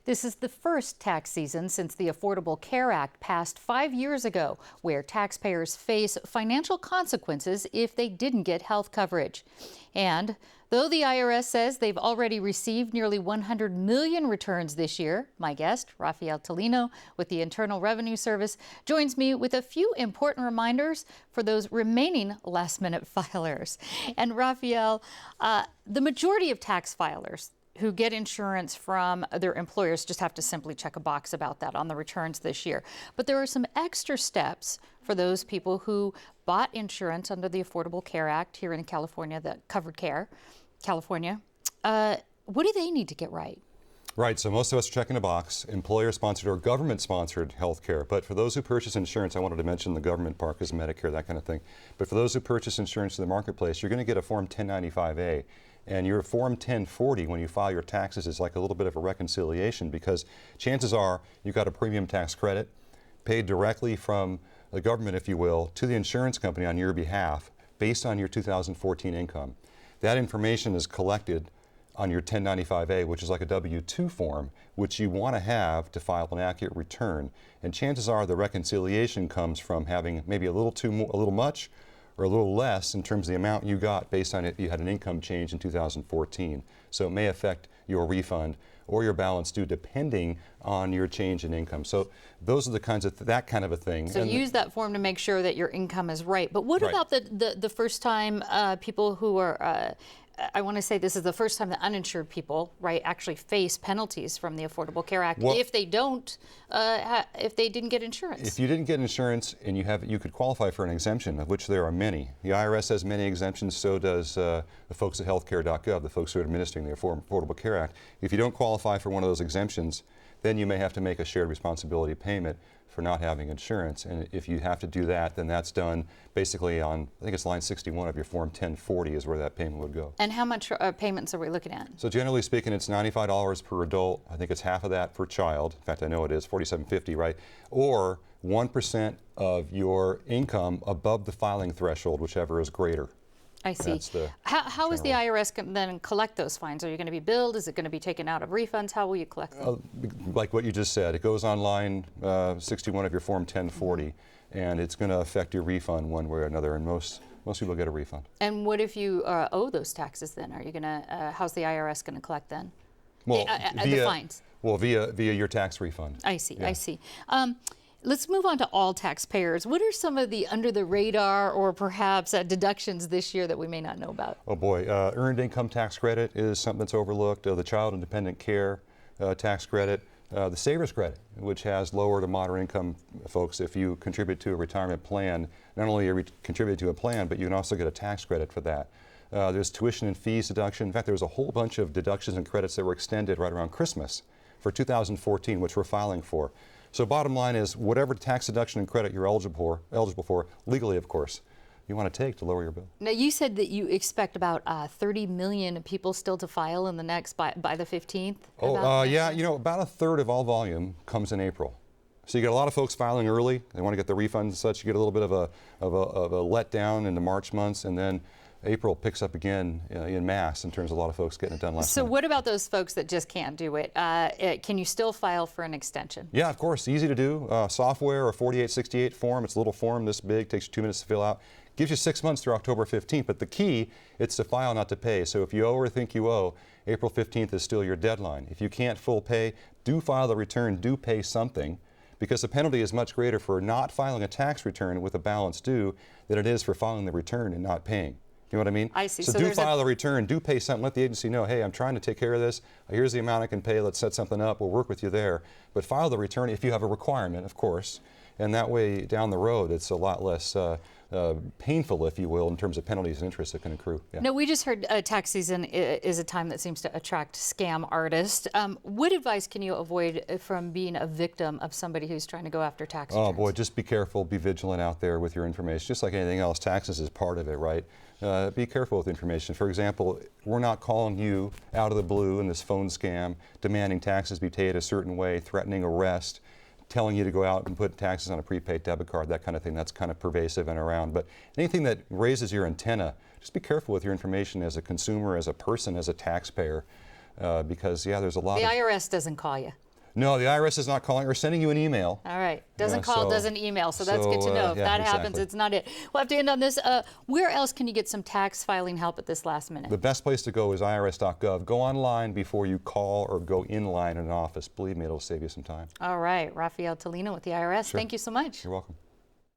This is the first tax season since the Affordable Care Act passed 5 years ago, where taxpayers face financial consequences if they didn't get health coverage. And though the IRS says they've already received nearly 100 million returns this year, my guest, Rafael Tolino with the Internal Revenue Service, joins me with a few important reminders for those remaining last-minute filers. And Rafael, the majority of tax filers who get insurance from their employers just have to simply check a box about that on the returns this year. But there are some extra steps for those people who bought insurance under the Affordable Care Act here in California, the Covered Care, California. What do they need to get right? Right, so most of us are checking a box, employer-sponsored or government-sponsored health care. But for those who purchase insurance, I wanted to mention the government part because Medicare, that kind of thing. But for those who purchase insurance in the marketplace, you're going to get a Form 1095A. And your Form 1040, when you file your taxes, is like a little bit of a reconciliation because chances are you got a premium tax credit paid directly from the government, if you will, to the insurance company on your behalf based on your 2014 income. That information is collected on your 1095A, which is like a W-2 form, which you want to have to file an accurate return. And chances are the reconciliation comes from having maybe a little much or a little less in terms of the amount you got based on if you had an income change in 2014. So it may affect your refund or your balance due depending on your change in income. So those are the kinds of that kind of a thing. So use that form to make sure that your income is right. But what about the first time people who are I want to say this is the first time that uninsured people, right, actually face penalties from the Affordable Care Act if they don't, if they didn't get insurance. If you didn't get insurance and you could qualify for an exemption, of which there are many. The IRS has many exemptions, so does the folks at healthcare.gov, the folks who are administering the Affordable Care Act. If you don't qualify for one of those exemptions, then you may have to make a shared responsibility payment for not having insurance. And if you have to do that, then that's done basically on, I think it's line 61 of your Form 1040 is where that payment would go. And how much payments are we looking at? So generally speaking, it's $95 per adult. I think it's half of that per child. In fact, I know it is, $47.50, right? Or 1% of your income above the filing threshold, whichever is greater. I see. How is the IRS going to then collect those fines? Are you going to be billed? Is it going to be taken out of refunds? How will you collect them? Like what you just said, it goes on line 61 of your Form 1040, and it's going to affect your refund one way or another, and most people get a refund. And what if you owe those taxes then? Are you going to, how's the IRS going to collect then? Well, the fines? Well, via your tax refund. I see, yeah. I see. Let's move on to all taxpayers. What are some of the under the radar or perhaps deductions this year that we may not know about? Oh boy, earned income tax credit is something that's overlooked. The child and dependent care tax credit. The saver's credit, which has lower to moderate income folks. If you contribute to a retirement plan, not only are you contributing to a plan, but you can also get a tax credit for that. There's tuition and fees deduction. In fact, there was a whole bunch of deductions and credits that were extended right around Christmas for 2014, which we're filing for. So bottom line is, whatever tax deduction and credit you're eligible for, legally of course, you want to take to lower your bill. Now you said that you expect about 30 million people still to file in the next, by the 15th? Oh, yeah, you know, about a third of all volume comes in April. So you get a lot of folks filing early, they want to get the refunds and such, you get a little bit of a letdown in the March months, and then April picks up again in mass in terms of a lot of folks getting it done last So minute. what about those folks that just can't do it? Can you still file for an extension? Yeah, of course, easy to do. Software or 4868 form, it's a little form this big, takes you 2 minutes to fill out. Gives you 6 months through October 15th, but the key, it's to file, not to pay. So if you owe or think you owe, April 15th is still your deadline. If you can't full pay, do file the return, do pay something, because the penalty is much greater for not filing a tax return with a balance due than it is for filing the return and not paying. You know what I mean? I see. So do file the return, do pay something, let the agency know, hey, I'm trying to take care of this, here's the amount I can pay, let's set something up, we'll work with you there. But file the return if you have a requirement, of course, and that way down the road it's a lot less painful, if you will, in terms of penalties and interest that can accrue. Yeah. Now, we just heard tax season is a time that seems to attract scam artists. What advice can you avoid from being a victim of somebody who's trying to go after tax returns? Oh boy, just be careful, be vigilant out there with your information. Just like anything else, taxes is part of it, right? Be careful with information. For example, we're not calling you out of the blue in this phone scam, demanding taxes be paid a certain way, threatening arrest, telling you to go out and put taxes on a prepaid debit card, that kind of thing. That's kind of pervasive and around. But anything that raises your antenna, just be careful with your information as a consumer, as a person, as a taxpayer, because, yeah, there's a lot The IRS doesn't call you. No, the IRS is not calling or sending you an email. All right. Doesn't call, so- doesn't email. So that's good to know. If yeah, that happens, exactly. it's not it. We'll have to end on this. Where else can you get some tax filing help at this last minute? The best place to go is irs.gov. Go online before you call or go in line in an office. Believe me, it'll save you some time. All right. Rafael Tolino with the IRS. Sure. Thank you so much. You're welcome.